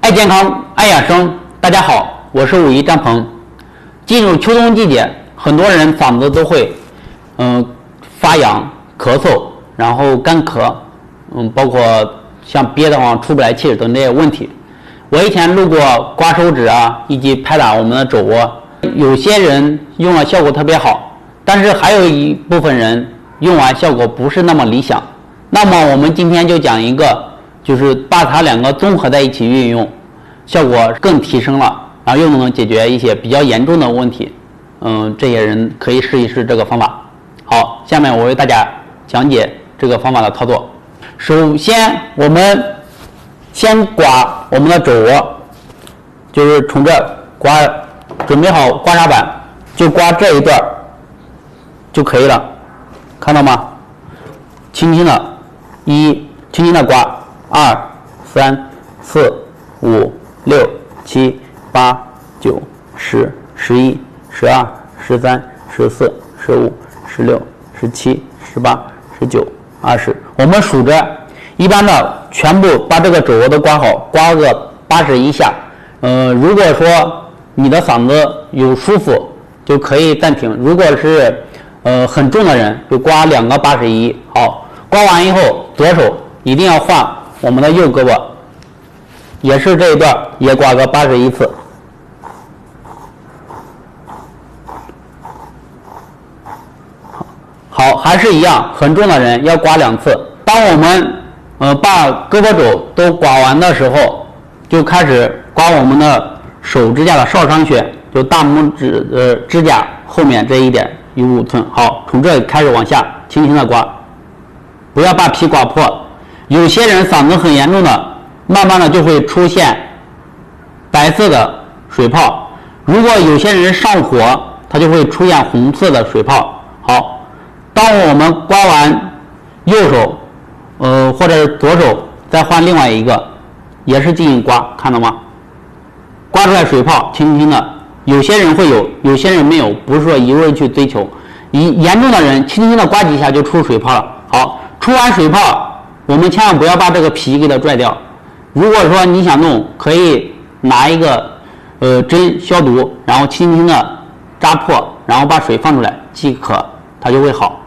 爱健康，爱养生。大家好，我是武夷张鹏。进入秋冬季节，很多人嗓子都会发痒、咳嗽，然后干咳，包括像憋得慌、出不来气等这些问题。我以前录过刮手指啊，以及拍打我们的肘窝，有些人用了效果特别好，但是还有一部分人用完效果不是那么理想。那么我们今天就讲一个，就是把它两个综合在一起运用，效果更提升了，然后又能解决一些比较严重的问题。这些人可以试一试这个方法。好，下面我为大家讲解这个方法的操作。首先，我们先刮我们的肘窝，就是从这刮，准备好刮痧板，就刮这一段就可以了，看到吗？轻轻的，轻轻的刮，2、3、4、5、6、7、8、9、10、11、12、13、14、15、16、17、18、19、20，我们数着，一般的全部把这个肘窝都刮好，刮个81下。如果说你的嗓子有舒服，就可以暂停。如果是很重的人，就刮2个81。好，刮完以后，左手一定要换我们的右胳膊，也是这一段也刮个81次。好，还是一样，很重的人要刮2次。当我们把胳膊肘都刮完的时候，就开始刮我们的手指甲的少商穴，就大拇指指甲后面这一点有5寸。好，从这里开始往下轻轻的刮，不要把皮刮破。有些人嗓子很严重的，慢慢的就会出现白色的水泡。如果有些人上火，它就会出现红色的水泡。好，当我们刮完右手或者是左手，再换另外一个，也是进行刮，看到吗？刮出来水泡，轻轻的，有些人会有，有些人没有，不是说一味去追求。严重的人轻轻的刮几下就出水泡了。好，出完水泡，我们千万不要把这个皮给它拽掉。如果说你想弄，可以拿一个针消毒，然后轻轻的扎破，然后把水放出来即可，它就会好。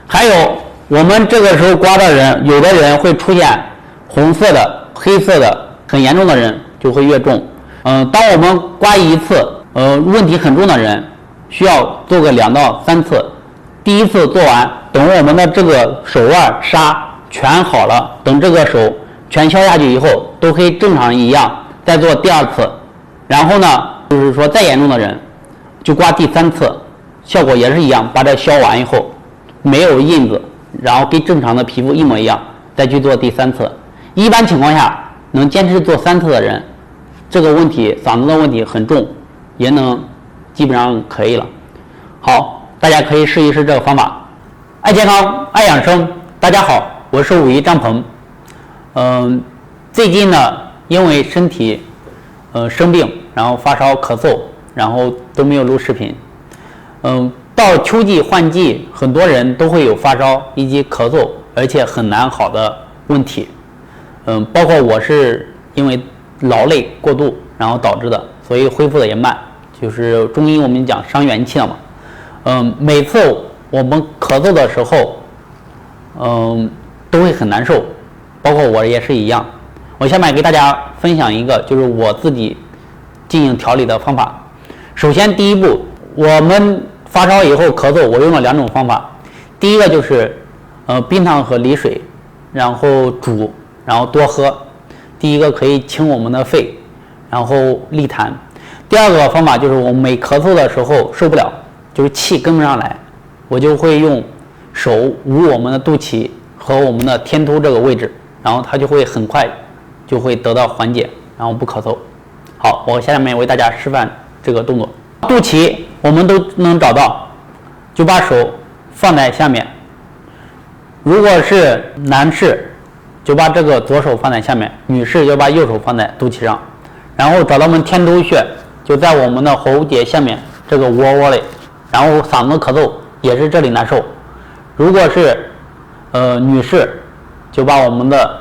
还有我们这个时候刮的人，有的人会出现红色的、黑色的，很严重的人就会越重。当我们刮一次，问题很重的人需要做个2到3次。第一次做完，等我们的这个手腕痧全好了，等这个手全消下去以后，都可以正常一样再做第2次。然后呢，就是说再严重的人就刮第3次，效果也是一样，把这消完以后没有印子，然后跟正常的皮肤一模一样，再去做第3次。一般情况下能坚持做3次的人，这个问题嗓子的问题很重，也能基本上可以了。好，大家可以试一试这个方法。爱健康，爱养生。大家好，我是武夷张鹏。最近呢，因为身体生病，然后发烧、咳嗽，然后都没有录视频。到秋季换季，很多人都会有发烧以及咳嗽，而且很难好的问题。包括我是因为劳累过度，然后导致的，所以恢复的也慢。就是中医我们讲伤元气了嘛。每次我们咳嗽的时候，都会很难受，包括我也是一样。我下面给大家分享一个，就是我自己进行调理的方法。首先第一步，我们发烧以后咳嗽，我用了2种方法。第一个就是冰糖和梨水，然后煮，然后多喝。第一个可以清我们的肺，然后利痰。第2个方法就是我每咳嗽的时候受不了，就是气跟不上来，我就会用手捂我们的肚脐和我们的天突这个位置，然后它就会很快就会得到缓解，然后不咳嗽。好，我下面为大家示范这个动作。肚脐我们都能找到，就把手放在下面。如果是男士，就把这个左手放在下面，女士就把右手放在肚脐上，然后找到我们天突穴，就在我们的喉结下面这个窝里，然后嗓子咳嗽也是这里难受。如果是女士，就把我们的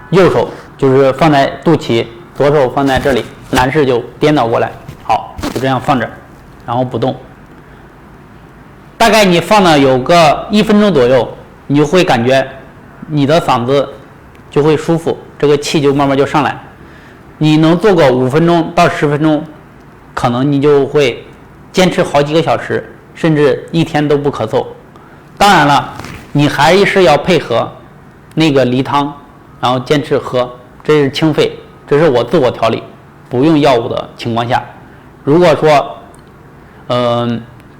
右手就是放在肚脐，左手放在这里，男士就颠倒过来，好，就这样放着，然后不动。大概你放了有个1分钟左右，你就会感觉你的嗓子就会舒服，这个气就慢慢就上来。你能做个5分钟到10分钟，可能你就会坚持好几个小时，甚至一天都不咳嗽。当然了，你还是要配合那个梨汤，然后坚持喝，这是清肺，这是我自我调理，不用药物的情况下。如果说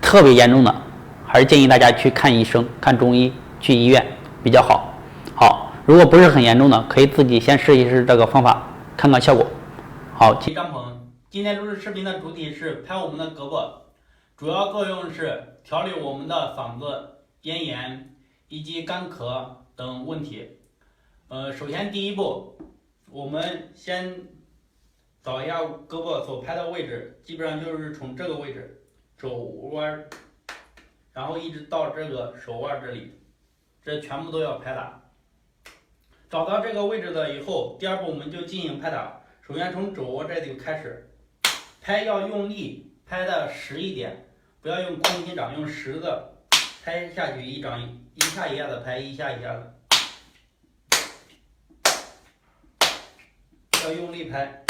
特别严重的，还是建议大家去看医生，看中医，去医院比较好。好，如果不是很严重的，可以自己先试一试这个方法，看看效果。好，张鹏，今天录制视频的主体是拍我们的胳膊，主要作用是调理我们的嗓子、咽炎以及干咳等问题。首先第一步，我们先找一下胳膊所拍的位置，基本上就是从这个位置，肘弯，然后一直到这个手腕这里，这全部都要拍打。找到这个位置了以后，第二步我们就进行拍打。首先从肘窝这里开始拍，要用力拍的实一点，不要用空心掌，用实的拍下去，一掌一下一下的拍，一下一下的，要用力拍。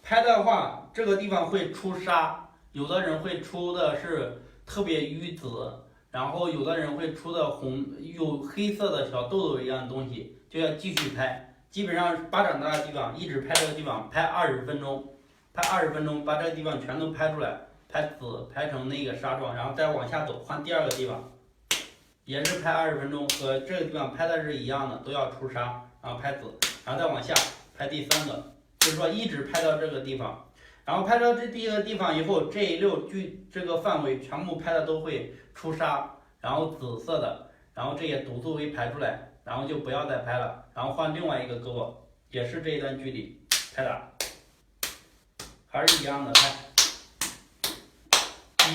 拍的话，这个地方会出痧，有的人会出的是特别淤紫，然后有的人会出的红，有黑色的小痘痘一样的东西，就要继续拍。基本上巴掌大的地方一直拍这个地方，拍20分钟，拍20分钟，把这个地方全都拍出来，拍紫，拍成那个纱状，然后再往下走，换第二个地方，也是拍20分钟，和这个地方拍的是一样的，都要出痧，然后拍紫，然后再往下拍第三个，就是说一直拍到这个地方，然后拍到这第一个地方以后，这一溜这个范围全部拍的都会出痧，然后紫色的，然后这些毒素会排出来。然后就不要再拍了，然后换另外一个胳膊，也是这一段距离拍打，还是一样的拍。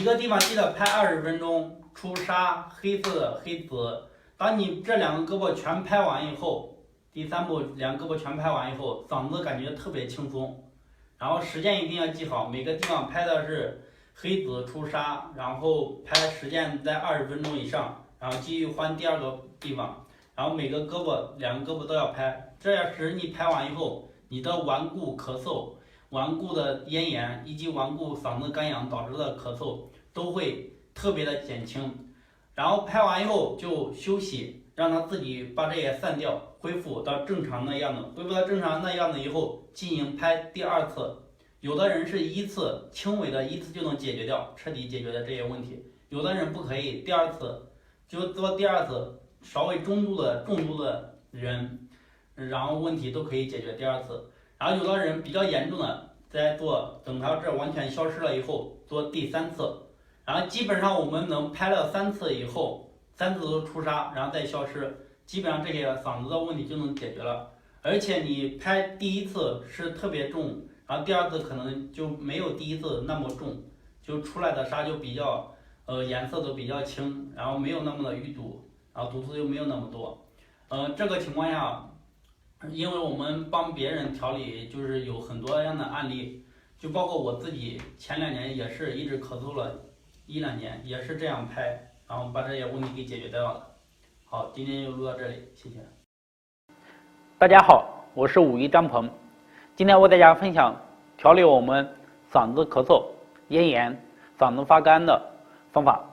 一个地方记得拍20分钟，出痧，黑色的黑紫。当你这两个胳膊全拍完以后，第三步两个胳膊全拍完以后，嗓子感觉特别轻松。然后时间一定要记好，每个地方拍的是黑紫出痧，然后拍时间在20分钟以上，然后继续换第二个地方。然后每个胳膊两个胳膊都要拍，这样时你拍完以后，你的顽固咳嗽、顽固的咽炎以及顽固嗓子干痒导致的咳嗽都会特别的减轻。然后拍完以后就休息，让它自己把这些散掉，恢复到正常的样子。恢复到正常的样子以后，进行拍第二次。有的人是一次轻微的，一次就能解决掉，彻底解决的这些问题。有的人不可以，第二次就做第二次。稍微中度的、重度的人，然后问题都可以解决第二次。然后有的人比较严重的，再做，等它这完全消失了以后，做第三次。然后基本上我们能拍了3次以后，3次都出痧，然后再消失，基本上这些嗓子的问题就能解决了。而且你拍第一次是特别重，然后第二次可能就没有第一次那么重，就出来的痧就比较颜色都比较清，然后没有那么的淤堵。然后毒素又没有那么多，这个情况下，因为我们帮别人调理，就是有很多样的案例，就包括我自己前2年也是一直咳嗽了1-2年，也是这样拍，然后把这些问题给解决掉了。好，今天就录到这里，谢谢。大家好，我是武一张鹏，今天为大家分享调理我们嗓子咳嗽、咽炎、嗓子发干的方法。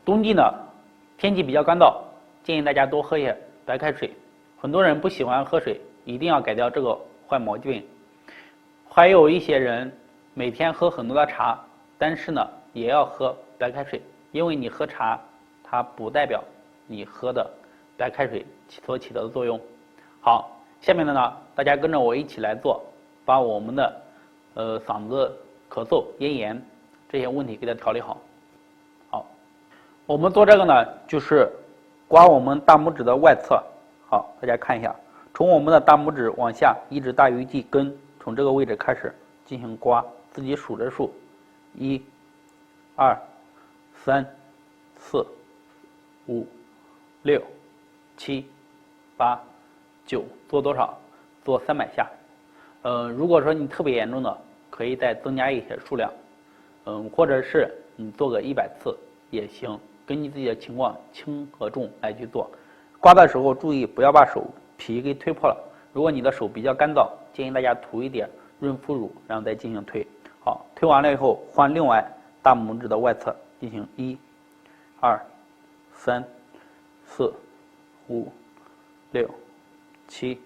冬季呢，天气比较干燥，建议大家多喝些白开水。很多人不喜欢喝水，一定要改掉这个坏毛病。还有一些人每天喝很多的茶，但是呢也要喝白开水，因为你喝茶，它不代表你喝的白开水所起的作用。好，下面的呢，大家跟着我一起来做，把我们的嗓子咳嗽、咽炎这些问题给它调理好。好，我们做这个呢，就是刮我们大拇指的外侧。好，大家看一下，从我们的大拇指往下一直大于际根，从这个位置开始进行刮，自己数着数，1、2、3、4、5、6、7、8、9，做多少？做300下。如果说你特别严重的，可以再增加一些数量，或者是你做个100次也行，根据自己的情况轻和重来去做。刮的时候注意不要把手皮给推破了。如果你的手比较干燥，建议大家涂一点润肤乳，然后再进行推。好，推完了以后换另外大拇指的外侧进行1、2、3、4、5、6、7、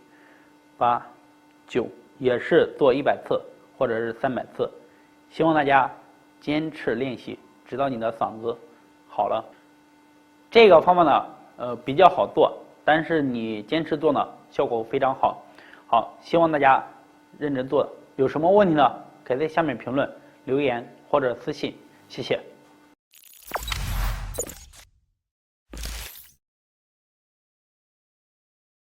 8、9，也是做100次或者是300次。希望大家坚持练习，直到你的嗓子好了。这个方法呢，比较好做，但是你坚持做呢，效果非常好。好，希望大家认真做。有什么问题呢？可以在下面评论留言或者私信，谢谢。